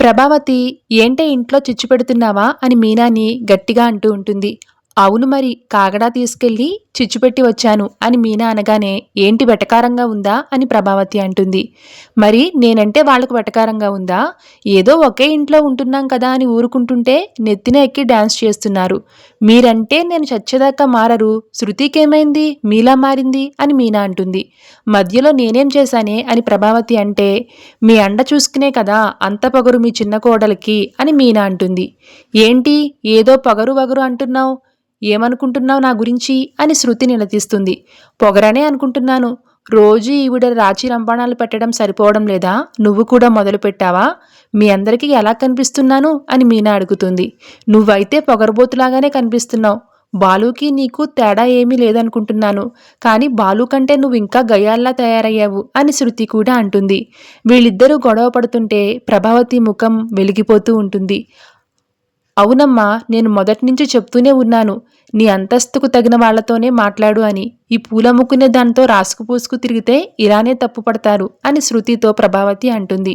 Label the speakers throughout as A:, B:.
A: ప్రభావతి ఏంటే ఇంట్లో చిచ్చు పెడుతున్నావా అని మీనాని గట్టిగా అంటూ ఉంటుంది. అవును మరి కాగడా తీసుకెళ్ళి చిచ్చు పెట్టి వచ్చాను అని మీనా అనగానే ఏంటి వెటకారంగా ఉందా అని ప్రభావతి అంటుంది. మరి నేనంటే వాళ్ళకు వెటకారంగా ఉందా? ఏదో ఒకే ఇంట్లో ఉంటున్నాం కదా అని ఊరుకుంటుంటే నెత్తిన ఎక్కి డాన్స్ చేస్తున్నారు. మీరంటే నేను చచ్చేదాకా మారరు. శృతికేమైంది మీలా మారింది అని మీనా అంటుంది. మధ్యలో నేనేం చేశానే అని ప్రభావతి అంటే మీ అండ చూసుకునే కదా అంత పొగరు మీ చిన్న కోడలికి అని మీనా అంటుంది. ఏంటి ఏదో పొగరు వగరు అంటున్నావు, ఏమనుకుంటున్నావు నా గురించి అని శృతి నిలదీస్తుంది. పొగరనే అనుకుంటున్నాను. రోజు ఈవిడ రాచి రంపాణాలు పెట్టడం సరిపోవడం లేదా? నువ్వు కూడా మొదలు పెట్టావా? మీ అందరికీ ఎలా కనిపిస్తున్నాను అని మీనా అడుగుతుంది. నువ్వైతే పొగరబోతులాగానే కనిపిస్తున్నావు. బాలుకి నీకు తేడా ఏమీ లేదనుకుంటున్నాను. కానీ బాలు కంటే నువ్వు ఇంకా గయ్యాల్లా తయారయ్యావు అని శృతి కూడా అంటుంది. వీళ్ళిద్దరూ గొడవ పడుతుంటే ప్రభావతి ముఖం వెలిగిపోతూ ఉంటుంది. అవునమ్మా, నేను మొదట్నుంచి చెప్తూనే ఉన్నాను. నీ అంతస్తుకు తగిన వాళ్లతోనే మాట్లాడు అని. ఈ పూలమ్ముకునే దాంతో రాసుకు పూసుకు తిరిగితే ఇలానే తప్పుపడతారు అని శృతితో ప్రభావతి అంటుంది.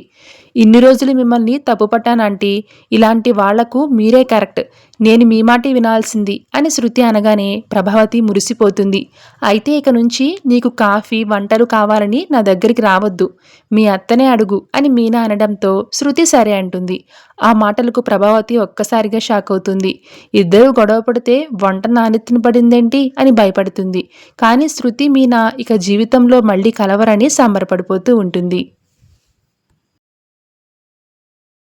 A: ఇన్ని రోజులు మిమ్మల్ని తప్పుపట్టానంటీ, ఇలాంటి వాళ్లకు మీరే కరెక్ట్. నేను మీ మాటే వినాల్సింది అని శృతి అనగానే ప్రభావతి మురిసిపోతుంది. అయితే ఇక నుంచి నీకు కాఫీ వంటలు కావాలని నా దగ్గరికి రావద్దు, మీ అత్తనే అడుగు అని మీనా అనడంతో శృతి సరే అంటుంది. ఆ మాటలకు ప్రభావతి ఒక్కసారిగా షాక్ అవుతుంది. ఇద్దరూ గొడవ పడితే వంట నానెత్తిన పడిందేంటి అని భయపడుతుంది. కానీ శృతి మీనా ఇక జీవితంలో మళ్ళీ కలవరని సంబరపడిపోతూ ఉంటుంది.